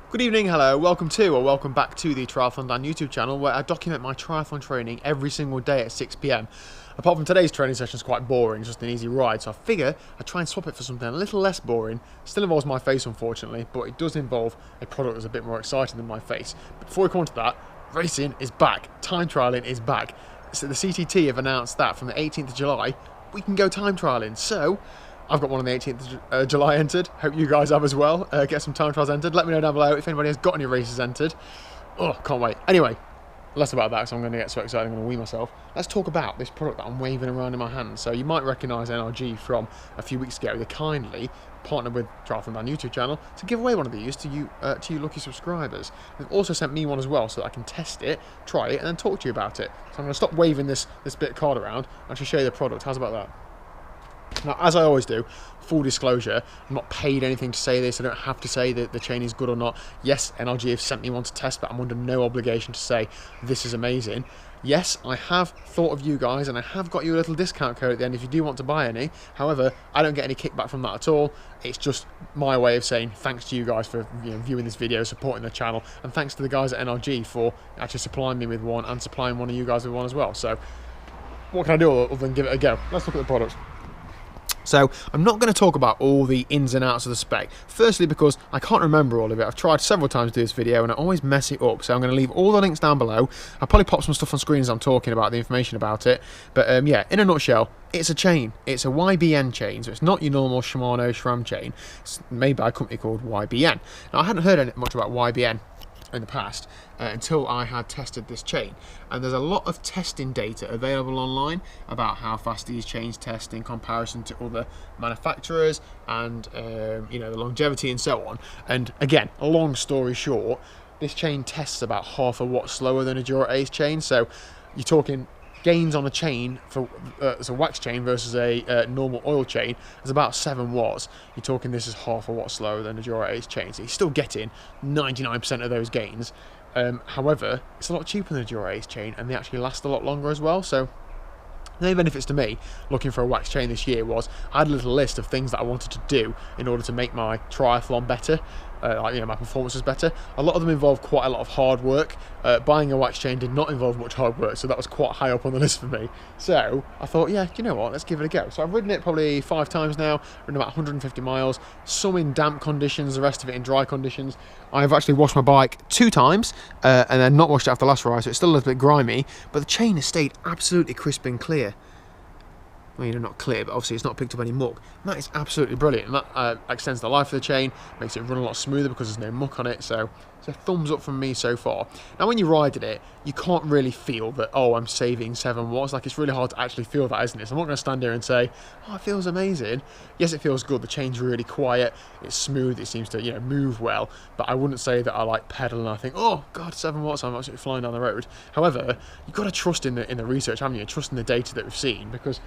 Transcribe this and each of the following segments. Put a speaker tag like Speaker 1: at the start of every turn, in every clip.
Speaker 1: Good evening, hello, welcome to or welcome back to the TriathlonDan YouTube channel, where I document my triathlon training every single day at 6 PM. Apart from today's training session is quite boring, just an easy ride, so I figure I'd try and swap it for something a little less boring. Still involves my face unfortunately, but it does involve a product that's a bit more exciting than my face. But before we come on to that, racing is back, time trialling is back. So the CTT have announced that from the 18th of July, we can go time trialling. So I've got one on the 18th of July entered. Hope you guys have as well. Get some time trials entered. Let me know down below if anybody has got any races entered. Oh, can't wait. Anyway, less about that because I'm going to get so excited I'm going to wee myself. Let's talk about this product that I'm waving around in my hand. So you might recognise NRG from a few weeks ago. They kindly partnered with TriathlonDan YouTube channel to give away one of these to you lucky subscribers. They've also sent me one as well so that I can test it, try it, and then talk to you about it. So I'm going to stop waving this bit of card around and actually show you the product. How's about that? Now, as I always do, full disclosure, I'm not paid anything to say this. I don't have to say that the chain is good or not. Yes, NRG have sent me one to test, but I'm under no obligation to say this is amazing. Yes, I have thought of you guys, and I have got you a little discount code at the end if you do want to buy any. However, I don't get any kickback from that at all. It's just my way of saying thanks to you guys for viewing this video, supporting the channel, and thanks to the guys at NRG for actually supplying me with one and supplying one of you guys with one as well. So, what can I do other than give it a go? Let's look at the product. So I'm not going to talk about all the ins and outs of the spec. Firstly, because I can't remember all of it. I've tried several times to do this video and I always mess it up. So I'm going to leave all the links down below. I'll probably pop some stuff on screen as I'm talking about the information about it. But yeah, in a nutshell, it's a chain. It's a YBN chain. So it's not your normal Shimano SRAM chain. It's made by a company called YBN. Now I hadn't heard much about YBN in the past until I had tested this chain, and there's a lot of testing data available online about how fast these chains test in comparison to other manufacturers and the longevity and so on. And again, a long story short, this chain tests about half a watt slower than a Dura Ace chain. So you're talking gains on a chain for it's a wax chain versus a normal oil chain is about 7 watts. You're talking this is half a watt slower than a Dura Ace chain, so you're still getting 99% of those gains. However, it's a lot cheaper than a Dura Ace chain, and they actually last a lot longer as well. So the main benefits to me looking for a wax chain this year was I had a little list of things that I wanted to do in order to make my triathlon better, my performances better. A lot of them involved quite a lot of hard work. Buying a wax chain did not involve much hard work, so that was quite high up on the list for me. So I thought, yeah, you know what, let's give it a go. So I've ridden it probably 5 times now, ridden about 150 miles, some in damp conditions, the rest of it in dry conditions. I've actually washed my bike 2 times and then not washed it after the last ride, so it's still a little bit grimy, but the chain has stayed absolutely crisp and clear. Well, not clear, but obviously it's not picked up any muck. And that is absolutely brilliant, and that extends the life of the chain, makes it run a lot smoother because there's no muck on it, so it's a thumbs up from me so far. Now when you're riding it, you can't really feel that, oh, I'm saving 7 watts. Like, it's really hard to actually feel that, isn't it? So I'm not going to stand here and say, oh, it feels amazing. Yes, it feels good, the chain's really quiet, it's smooth, it seems to move well, but I wouldn't say that I like pedal and I think, oh god, 7 watts, I'm absolutely flying down the road. However, you've got to trust in the research, haven't you? Trust in the data that we've seen, because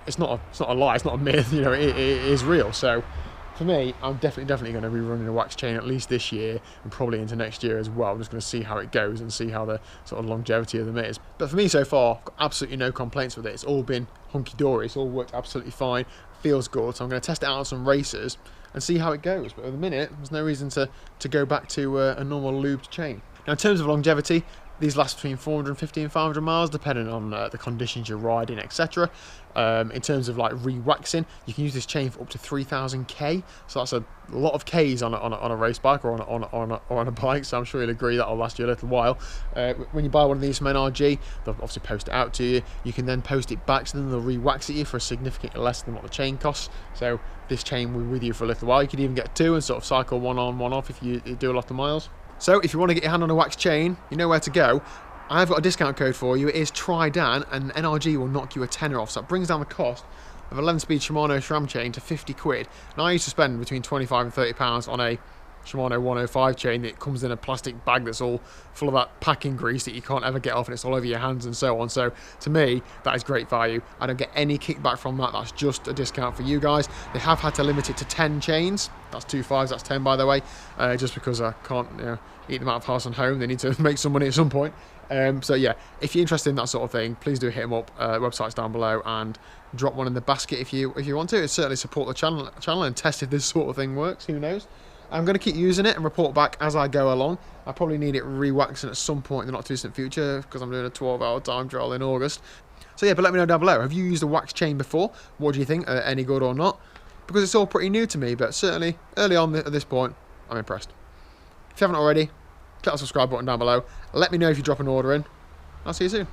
Speaker 1: it's not a lie, it's not a myth, it is real. So for me, I'm definitely going to be running a wax chain at least this year and probably into next year as well. I'm just going to see how it goes and see how the sort of longevity of them is. But for me so far, I've got absolutely no complaints with it. It's all been hunky-dory, it's all worked absolutely fine, feels good. So I'm going to test it out on some races and see how it goes. But at the minute, there's no reason to go back to a normal lubed chain. Now in terms of longevity, these last between 450 and 500 miles, depending on the conditions you're riding, etc. In terms of like re-waxing, you can use this chain for up to 3,000 K. So that's a lot of Ks on a race bike or on a bike. So I'm sure you'll agree that'll last you a little while. When you buy one of these from NRG, they'll obviously post it out to you. You can then post it back to them. They'll re-wax it you for significantly less than what the chain costs. So this chain will be with you for a little while. You could even get 2 and sort of cycle one on, one off if you do a lot of miles. So if you want to get your hand on a wax chain, you know where to go. I've got a discount code for you. It is TriathlonDan, and NRG will knock you a tenner off. So that brings down the cost of an 11-speed Shimano SRAM chain to 50 quid. And I used to spend between 25 and 30 pounds on a Shimano 105 chain that comes in a plastic bag that's all full of that packing grease that you can't ever get off, and it's all over your hands and so on. So to me, that is great value. I don't get any kickback from that. That's just a discount for you guys. They have had to limit it to 10 chains. That's 2 5s, that's 10 by the way, just because I can't eat them out of house and home. They need to make some money at some point. So yeah, if you're interested in that sort of thing, please do hit them up. Website's down below, and drop one in the basket if you want to. It'd certainly support the channel and test if this sort of thing works. Who knows? I'm going to keep using it and report back as I go along. I probably need it re-waxing at some point in the not too distant future because I'm doing a 12-hour time trial in August. So yeah, but let me know down below. Have you used a wax chain before? What do you think? Any good or not? Because it's all pretty new to me, but certainly early on at this point, I'm impressed. If you haven't already, click the subscribe button down below. Let me know if you drop an order in. I'll see you soon.